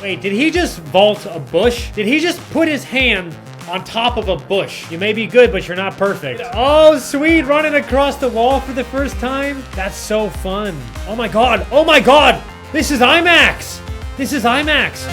Wait, did he just vault a bush? Did he just put his hand on top of a bush? You may be good, but you're not perfect. Oh, sweet, running across the wall for the first time. That's so fun. Oh my God, oh my God. This is IMAX. This is IMAX.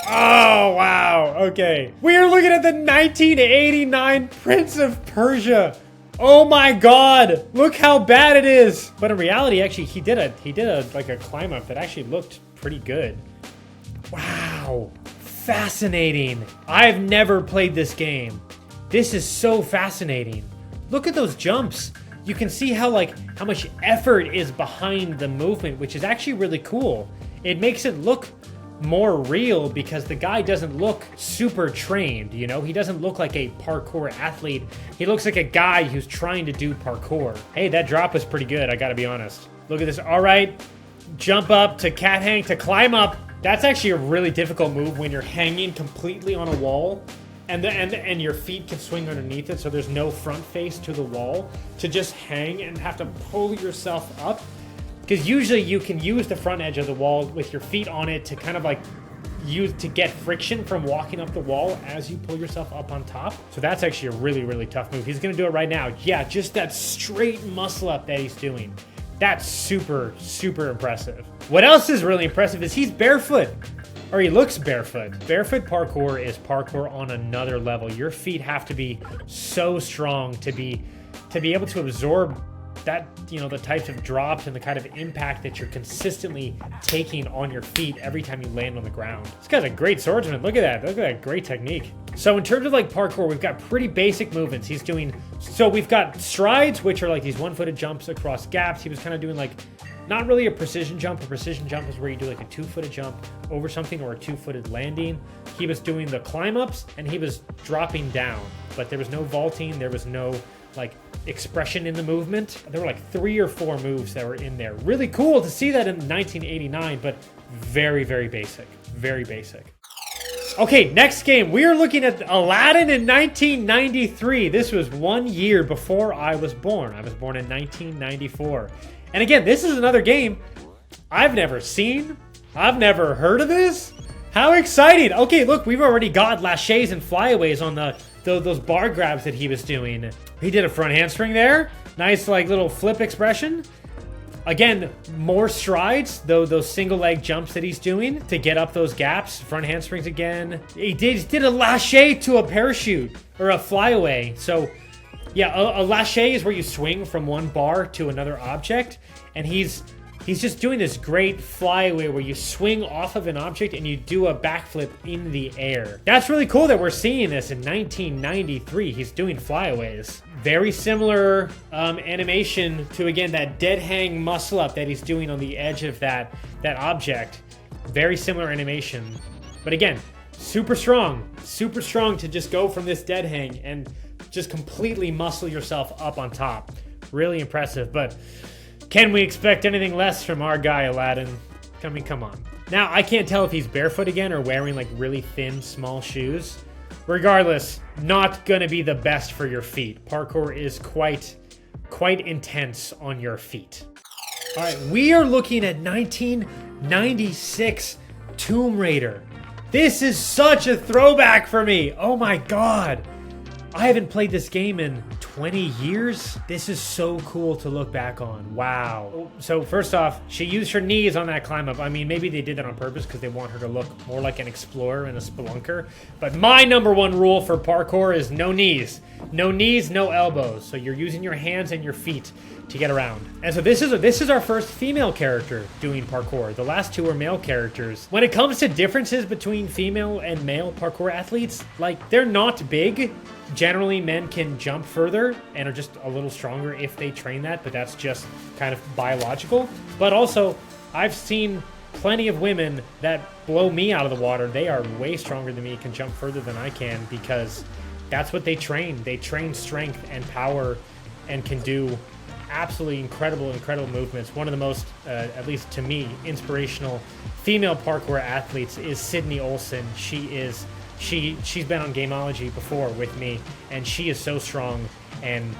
Oh, wow, okay. We are looking at the 1989 Prince of Persia. Oh my God, look how bad it is. But in reality, actually, he did a like a climb up that actually looked pretty good. Wow, fascinating. I've never played this game. This is so fascinating. Look at those jumps. You can see how much effort is behind the movement, which is actually really cool. It makes it look more real because the guy doesn't look super trained, you know? He doesn't look like a parkour athlete. He looks like a guy who's trying to do parkour. Hey, that drop was pretty good, I gotta be honest. Look at this. All right, jump up to cat hang to climb up. That's actually a really difficult move when you're hanging completely on a wall and your feet can swing underneath it, so there's no front face to the wall, to just hang and have to pull yourself up. Because usually you can use the front edge of the wall with your feet on it to kind of like use to get friction from walking up the wall as you pull yourself up on top. So that's actually a really, really tough move. He's gonna do it right now. Yeah, just that straight muscle up that he's doing. That's super, super impressive. What else is really impressive is he's barefoot. Or he looks barefoot. Barefoot parkour is parkour on another level. Your feet have to be so strong to be able to absorb that, you know, the types of drops and the kind of impact that you're consistently taking on your feet every time you land on the ground. This guy's a great swordsman. Look at that. Look at that great technique. So in terms of like parkour, we've got pretty basic movements. He's doing, so we've got strides, which are like these one-footed jumps across gaps. He was kind of doing like, not really a precision jump. A precision jump is where you do like a two-footed jump over something or a two-footed landing. He was doing the climb-ups and he was dropping down, but there was no vaulting. There was no like expression in the movement. There were like 3 or 4 moves that were in there. Really cool to see that in 1989, but very, very basic. Very basic. Okay, next game. We are looking at Aladdin in 1993. This was 1 year before I was born. I was born in 1994. And again, this is another game I've never seen. I've never heard of this. How exciting. Okay, look, we've already got laches and flyaways on those bar grabs that he was doing. He did a front handspring there. Nice, like, little flip expression. Again, more strides, those single leg jumps that he's doing to get up those gaps. Front handsprings again. He did a lache to a parachute or a flyaway. So yeah, a lache is where you swing from one bar to another object, and he's just doing this great flyaway where you swing off of an object and you do a backflip in the air. That's really cool that we're seeing this in 1993. He's doing flyaways. Very similar animation to, again, that dead hang muscle up that he's doing on the edge of that object. Very similar animation. But again, super strong to just go from this dead hang and just completely muscle yourself up on top. Really impressive, but can we expect anything less from our guy, Aladdin? I mean, come on. Now, I can't tell if he's barefoot again or wearing like really thin, small shoes. Regardless, not gonna be the best for your feet. Parkour is quite intense on your feet. All right, we are looking at 1996 Tomb Raider. This is such a throwback for me. Oh my God. I haven't played this game in 20 years. This is so cool to look back on. Wow. So first off, she used her knees on that climb up. I mean, maybe they did that on purpose because they want her to look more like an explorer and a spelunker. But my #1 rule for parkour is no knees. No knees, no elbows. So you're using your hands and your feet to get around. And so this is our first female character doing parkour. The last 2 are male characters. When it comes to differences between female and male parkour athletes, like, they're not big. Generally, men can jump further and are just a little stronger if they train that, but that's just kind of biological. But also, I've seen plenty of women that blow me out of the water. They are way stronger than me, can jump further than I can, because that's what they train. They train strength and power and can do absolutely incredible movements. One of the most, at least to me, inspirational female parkour athletes is Sydney Olsen. She's been on Gameology before with me, and she is so strong, and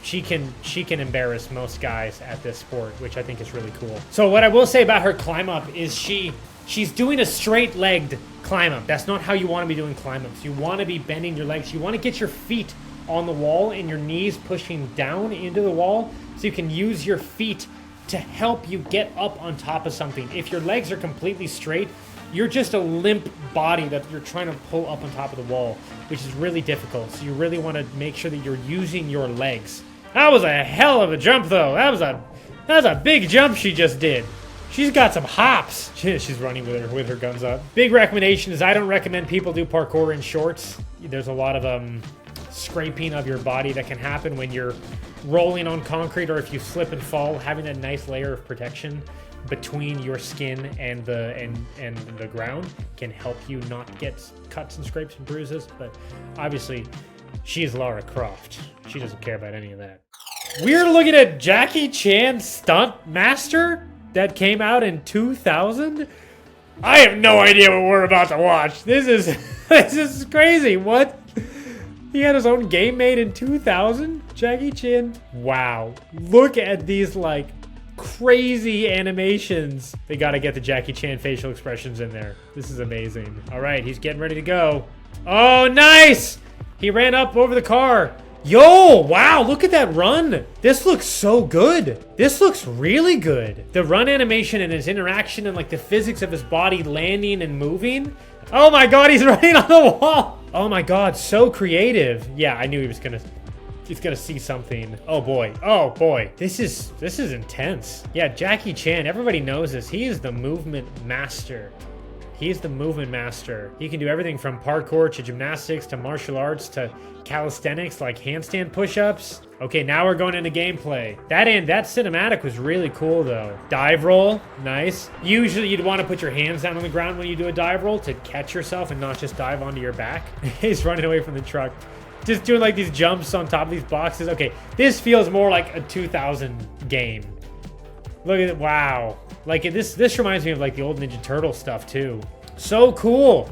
she can embarrass most guys at this sport, which I think is really cool. So what I will say about her climb up is she's doing a straight-legged climb up. That's not how you want to be doing climb ups. You want to be bending your legs. You want to get your feet on the wall and your knees pushing down into the wall so you can use your feet to help you get up on top of something. If your legs are completely straight, you're just a limp body that you're trying to pull up on top of the wall, which is really difficult. So you really want to make sure that you're using your legs. That was a hell of a jump, though. That was a big jump she just did. She's got some hops. She's running with her guns up. Big recommendation is I don't recommend people do parkour in shorts. There's a lot of scraping of your body that can happen when you're rolling on concrete, or if you slip and fall. Having that nice layer of protection between your skin and the ground can help you not get cuts and scrapes and bruises. But obviously, she's Lara Croft. She doesn't care about any of that. We're looking at Jackie Chan Stunt Master that came out in 2000. I have no idea what we're about to watch. This is crazy. What? He had his own game made in 2000? Jackie Chan? Wow. Look at these, like, crazy animations. They gotta get the Jackie Chan facial expressions in there. This is amazing. All right, he's getting ready to go. Oh, nice! He ran up over the car. Yo, wow, look at that run. This looks so good. This looks really good. The run animation and his interaction and like the physics of his body landing and moving. Oh my God, he's running on the wall. Oh my God, so creative. Yeah, I knew he's gonna see something. Oh boy, oh boy. This is intense. Yeah, Jackie Chan, everybody knows this. He is the movement master. He's the movement master. He can do everything from parkour to gymnastics to martial arts to calisthenics like handstand push-ups. Okay, now we're going into gameplay. That cinematic was really cool though. Dive roll, nice. Usually you'd want to put your hands down on the ground when you do a dive roll to catch yourself and not just dive onto your back. He's running away from the truck. Just doing like these jumps on top of these boxes. Okay, this feels more like a 2000 game. Look at it, wow. Like this reminds me of like the old Ninja Turtle stuff too. So cool.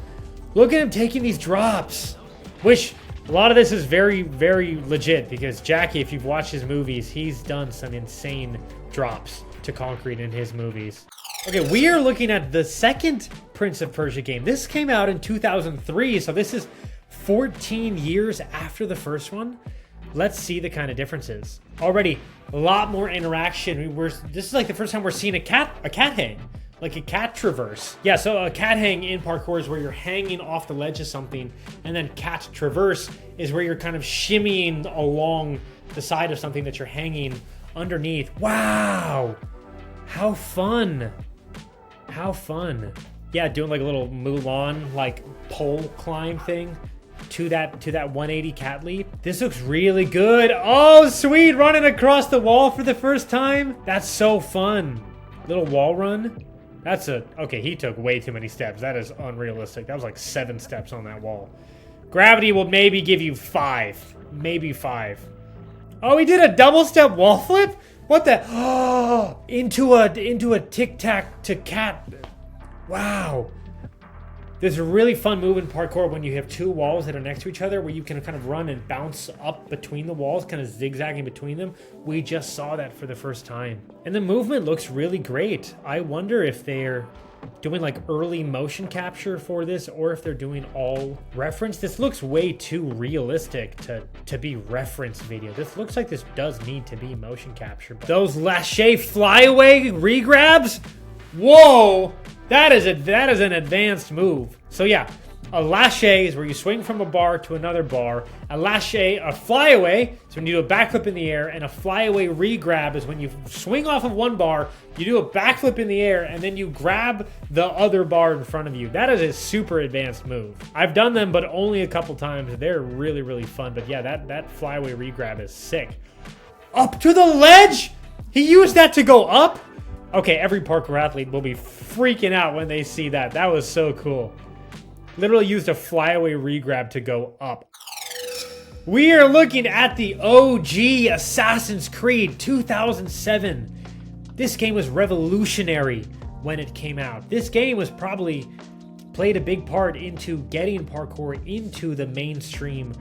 Look at him taking these drops. Which a lot of this is very, very legit because Jackie, if you've watched his movies, he's done some insane drops to concrete in his movies. Okay, we are looking at the second Prince of Persia game. This came out in 2003, so this is 14 years after the first one. Let's see the kind of differences. Already, a lot more interaction. This is like the first time we're seeing a cat hang. Like a cat traverse. Yeah, so a cat hang in parkour is where you're hanging off the ledge of something, and then cat traverse is where you're kind of shimmying along the side of something that you're hanging underneath. Wow! How fun. How fun. Yeah, doing like a little Mulan, like pole climb thing to that 180 cat leap. This looks really good. Oh, sweet, running across the wall for the first time. That's so fun. Little wall run. Okay, he took way too many steps. That is unrealistic. That was like 7 steps on that wall. Gravity will maybe give you 5. Maybe 5. Oh, he did a double step wall flip? What the? Oh, into a tic-tac-to-cat. Wow. There's a really fun move in parkour when you have 2 walls that are next to each other where you can kind of run and bounce up between the walls, kind of zigzagging between them. We just saw that for the first time. And the movement looks really great. I wonder if they're doing like early motion capture for this or if they're doing all reference. This looks way too realistic to be reference video. This looks like this does need to be motion capture. Those lache flyaway regrabs? Whoa! That is an advanced move. So yeah, a lache is where you swing from a bar to another bar. A lache, a flyaway, so when you do a backflip in the air, and a flyaway regrab is when you swing off of one bar, you do a backflip in the air, and then you grab the other bar in front of you. That is a super advanced move. I've done them, but only a couple times. They're really, really fun. But yeah, that flyaway regrab is sick. Up to the ledge? He used that to go up? Okay, every parkour athlete will be freaking out when they see that. That was so cool. Literally used a flyaway regrab to go up. We are looking at the OG Assassin's Creed 2007. This game was revolutionary when it came out. This game was probably played a big part into getting parkour into the mainstream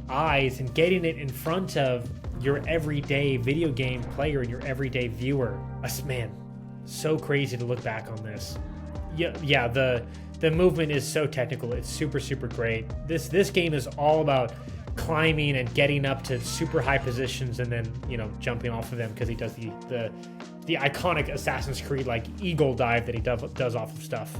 eyes and getting it in front of your everyday video game player and your everyday viewer. Man, so crazy to look back on this. Yeah, the movement is so technical. It's super, super great. This game is all about climbing and getting up to super high positions and then, you know, jumping off of them, because he does the iconic Assassin's Creed like eagle dive that he does off of stuff.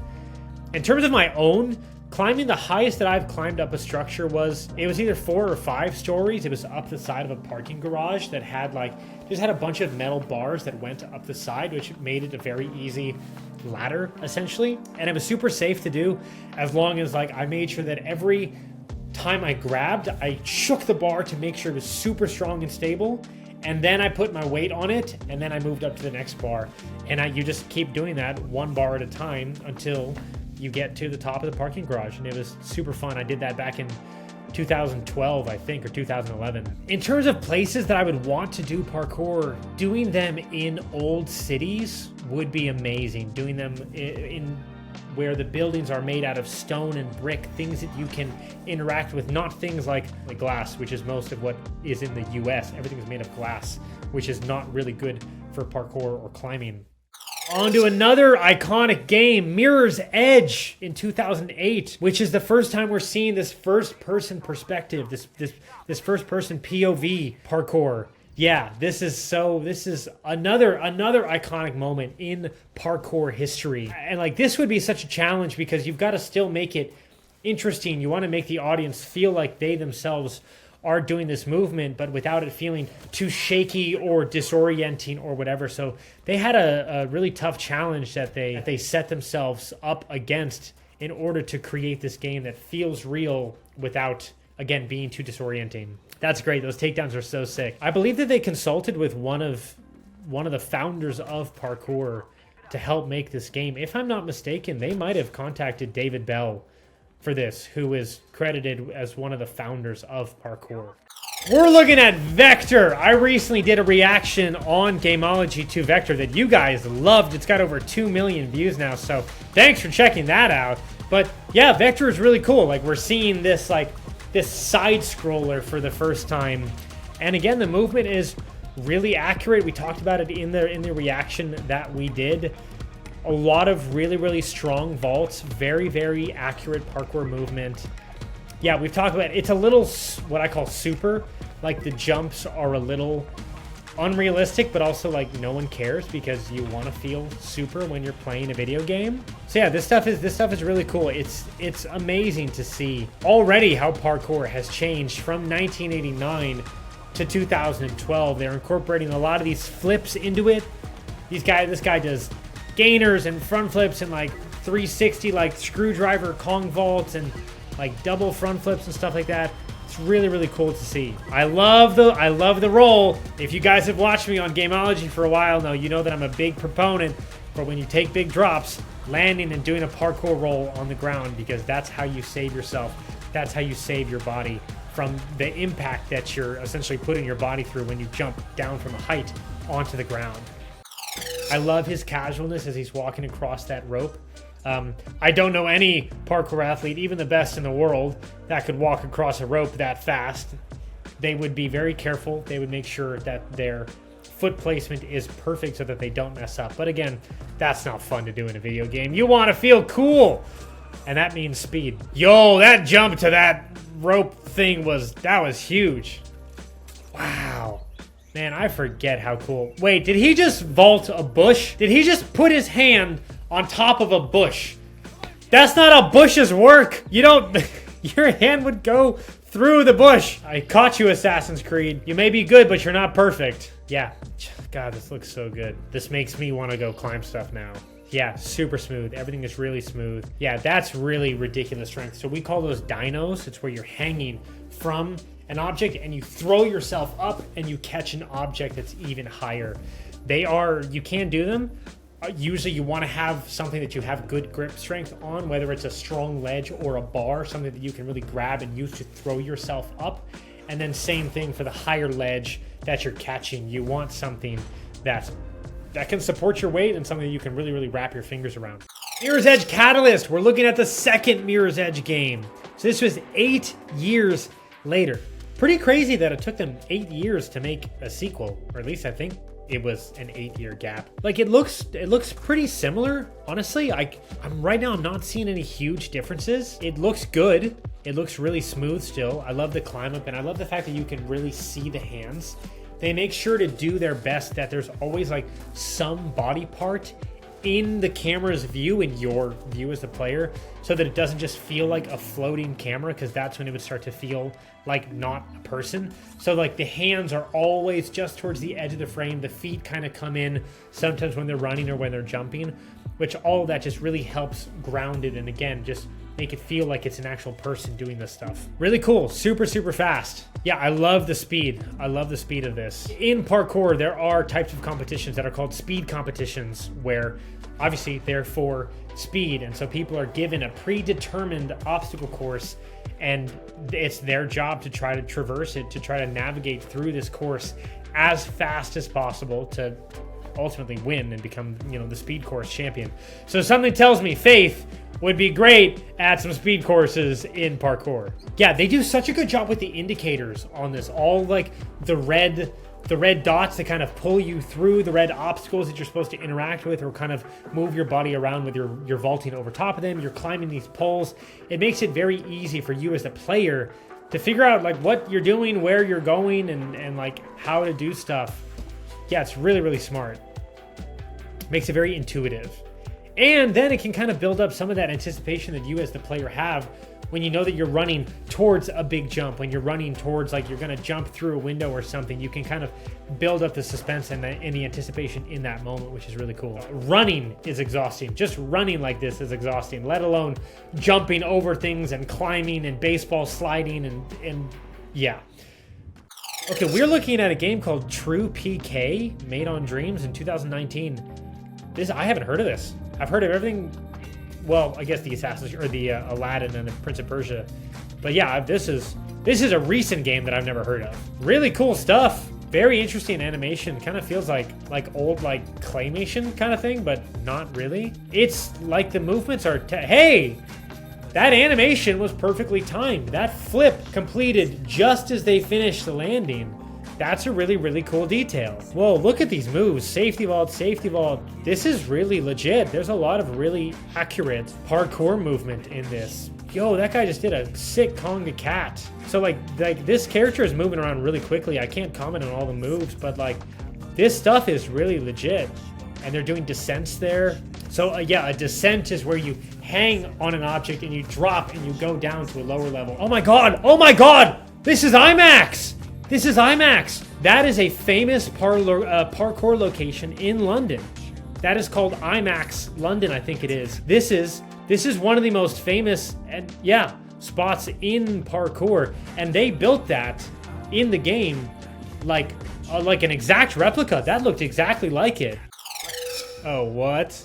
In terms of my own climbing, the highest that I've climbed up a structure was either 4 or 5 stories. It was up the side of a parking garage that had just had a bunch of metal bars that went up the side, which made it a very easy ladder essentially. And it was super safe to do, as long as I made sure that every time I grabbed, I shook the bar to make sure it was super strong and stable, and then I put my weight on it, and then I moved up to the next bar, and you just keep doing that 1 bar at a time until you get to the top of the parking garage. And it was super fun. I did that back in 2012, I think, or 2011. In terms of places that I would want to do parkour, doing them in old cities would be amazing. Doing them in where the buildings are made out of stone and brick, things that you can interact with, not things like glass, which is most of what is in the US. Everything is made of glass, which is not really good for parkour or climbing. On to another iconic game, Mirror's Edge in 2008, which is the first time we're seeing this first-person perspective, this first-person POV parkour. Yeah, this is another iconic moment in parkour history. And this would be such a challenge, because you've got to still make it interesting. You want to make the audience feel like they themselves are doing this movement, but without it feeling too shaky or disorienting or whatever. So they had a really tough challenge that they set themselves up against in order to create this game that feels real without, again, being too disorienting. That's great. Those takedowns are so sick. I believe that they consulted with one of the founders of parkour to help make this game. If I'm not mistaken, they might have contacted David Bell for this, who is credited as one of the founders of parkour. We're looking at Vector. I recently did a reaction on Gameology to Vector that you guys loved. It's got over 2 million views now, so thanks for checking that out. But yeah, Vector is really cool. We're seeing this side scroller for the first time. And again, the movement is really accurate. We talked about it in the reaction that we did. A lot of really, really strong vaults, very, very accurate parkour movement. Yeah, we've talked about it. It's a little what I call super. The jumps are a little unrealistic, but also no one cares, because you want to feel super when you're playing a video game. So yeah, this stuff is really cool. It's amazing to see already how parkour has changed from 1989 to 2012. They're incorporating a lot of these flips into it. This guy does gainers and front flips and 360 screwdriver Kong vaults and double front flips and stuff like that. It's really, really cool to see. I love the roll. If you guys have watched me on Gameology for a while now, you know that I'm a big proponent for when you take big drops, landing and doing a parkour roll on the ground, because that's how you save yourself. That's how you save your body from the impact that you're essentially putting your body through when you jump down from a height onto the ground. I love his casualness as he's walking across that rope. I don't know any parkour athlete, even the best in the world, that could walk across a rope that fast. They would be very careful. They would make sure that their foot placement is perfect so that they don't mess up. But again, that's not fun to do in a video game. You want to feel cool, and that means speed. Yo, that jump to that rope thing was huge. Wow. Man, I forget how cool. Wait, did he just vault a bush? Did he just put his hand on top of a bush? That's not how bushes work. You don't... Your hand would go through the bush. I caught you, Assassin's Creed. You may be good, but you're not perfect. Yeah. God, this looks so good. This makes me want to go climb stuff now. Yeah, super smooth. Everything is really smooth. Yeah, that's really ridiculous strength. So we call those dynos. It's where you're hanging from an object and you throw yourself up and you catch an object that's even higher. You can do them. Usually you want to have something that you have good grip strength on, whether it's a strong ledge or a bar, something that you can really grab and use to throw yourself up. And then same thing for the higher ledge that you're catching. You want something that can support your weight and something that you can really, really wrap your fingers around. Mirror's Edge Catalyst. We're looking at the second Mirror's Edge game. So this was 8 years later. Pretty crazy that it took them 8 years to make a sequel, or at least I think it was an 8-year gap. Like it looks pretty similar. Honestly, I'm right now, I'm not seeing any huge differences. It looks good. It looks really smooth still. I love the climb up, and I love the fact that you can really see the hands. They make sure to do their best that there's always like some body part in the camera's view, in your view as the player, so that it doesn't just feel like a floating camera, because that's when it would start to feel like not a person. So like the hands are always just towards the edge of the frame. The feet kind of come in sometimes when they're running or when they're jumping, which all of that just really helps ground it, and again, just make it feel like it's an actual person doing this stuff. Really cool, super fast. Yeah, I love the speed. I love the speed of this. In parkour, there are types of competitions that are called speed competitions, where obviously they're for speed, and so people are given a predetermined obstacle course, and it's their job to try to traverse it, to try to navigate through this course as fast as possible to ultimately win and become, you know, the speed course champion. So something tells me Faith would be great at some speed courses in parkour. Yeah, they do such a good job with the indicators on this. All like the red dots that kind of pull you through, the red obstacles that you're supposed to interact with or kind of move your body around with. You're vaulting over top of them, you're climbing these poles. It makes it very easy for you as a player to figure out like what you're doing, where you're going, and like how to do stuff. Yeah, it's really smart. Makes it very intuitive. And then it can kind of build up some of that anticipation that you as the player have when you know that you're running towards a big jump, when you're running towards like you're going to jump through a window or something. You can kind of build up the suspense and the anticipation in that moment, which is really cool. Running is exhausting. Just running like this is exhausting, let alone jumping over things and climbing and baseball sliding and yeah. Okay, we're looking at a game called True PK, made on Dreams in 2019. I haven't heard of this. I've heard of everything. Well, I guess the Assassin's or the Aladdin and the Prince of Persia, but yeah, this is a recent game that I've never heard of. Really cool stuff. Very interesting animation. Kind of feels like old like claymation kind of thing, but not really. It's like the movements are. Hey, that animation was perfectly timed. That flip completed just as they finished the landing. That's a really cool detail. Whoa, look at these moves. Safety vault, safety vault. This is really legit. There's a lot of really accurate parkour movement in this. Yo, that guy just did a sick conga cat. So like this character is moving around really quickly. I can't comment on all the moves, but like this stuff is really legit. And they're doing descents there. So yeah, a descent is where you hang on an object and you drop and you go down to a lower level. Oh my God, oh my God. This is IMAX. This is IMAX. That is a famous parkour location in London. That is called IMAX London, I think it is. This is one of the most famous and yeah, spots in parkour, and they built that in the game like an exact replica. That looked exactly like it. Oh, what?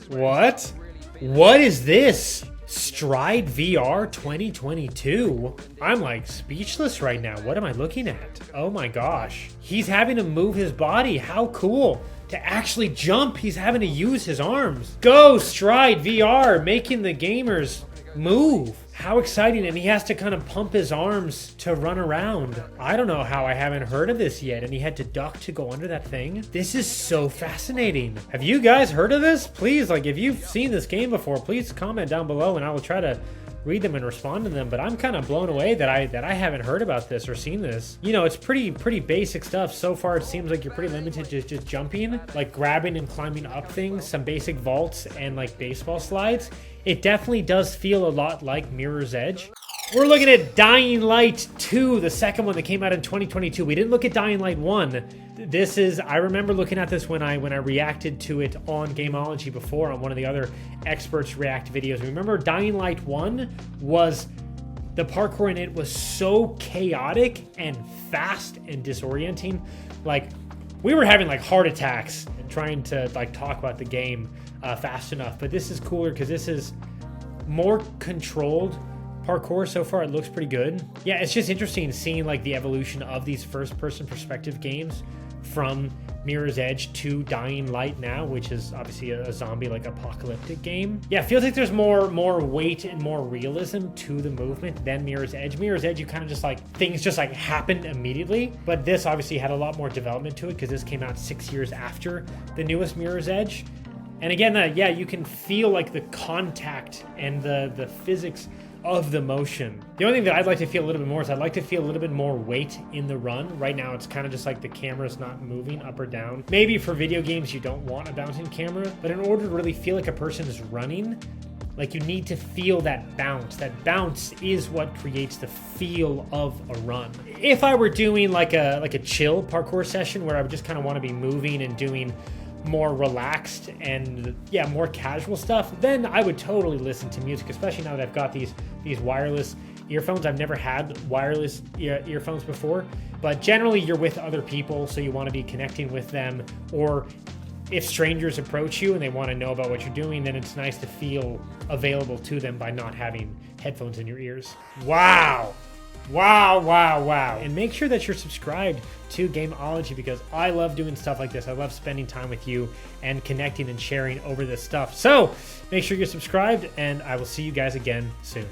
What? What is this? Stride VR 2022. I'm like speechless right now. What am I looking at? Oh my gosh. He's having to move his body. How cool. To actually jump, he's having to use his arms. Go Stride VR, making the gamers move. How exciting. And he has to kind of pump his arms to run around. I don't know how I haven't heard of this yet. And he had to duck to go under that thing. This is so fascinating. Have you guys heard of this? Please, like if you've seen this game before, please comment down below and I will try to read them and respond to them. But I'm kind of blown away that I haven't heard about this or seen this. You know, it's pretty basic stuff. So far, it seems like you're pretty limited to just jumping, like grabbing and climbing up things, some basic vaults and like baseball slides. It definitely does feel a lot like Mirror's Edge. We're looking at Dying Light 2, the second one that came out in 2022. We didn't look at Dying Light 1. This is, I remember looking at this when I reacted to it on Gameology before on one of the other experts react videos. Remember Dying Light 1 was, the parkour in it was so chaotic and fast and disorienting. Like we were having like heart attacks and trying to like talk about the game fast enough. But this is cooler because this is more controlled parkour. So far it looks pretty good. Yeah, it's just interesting seeing like the evolution of these first person perspective games from Mirror's Edge to Dying Light now, which is obviously a zombie like apocalyptic game. Yeah, it feels like there's more weight and more realism to the movement than Mirror's Edge. Mirror's Edge, you kind of just like, things just like happened immediately, but this obviously had a lot more development to it because this came out 6 years after the newest Mirror's Edge. And again, yeah, you can feel like the contact and the physics of the motion. The only thing that I'd like to feel a little bit more is I'd like to feel a little bit more weight in the run. Right now, it's kind of just like the camera's not moving up or down. Maybe for video games, you don't want a bouncing camera, but in order to really feel like a person is running, like you need to feel that bounce. That bounce is what creates the feel of a run. If I were doing like a chill parkour session where I would just kind of want to be moving and doing more relaxed and yeah, more casual stuff, then I would totally listen to music, especially now that I've got these wireless earphones. I've never had wireless earphones before, but generally you're with other people, so you want to be connecting with them, or if strangers approach you and they want to know about what you're doing, then it's nice to feel available to them by not having headphones in your ears. Wow. Wow, wow, wow. And make sure that you're subscribed to Gameology because I love doing stuff like this. I love spending time with you and connecting and sharing over this stuff. So make sure you're subscribed, and I will see you guys again soon.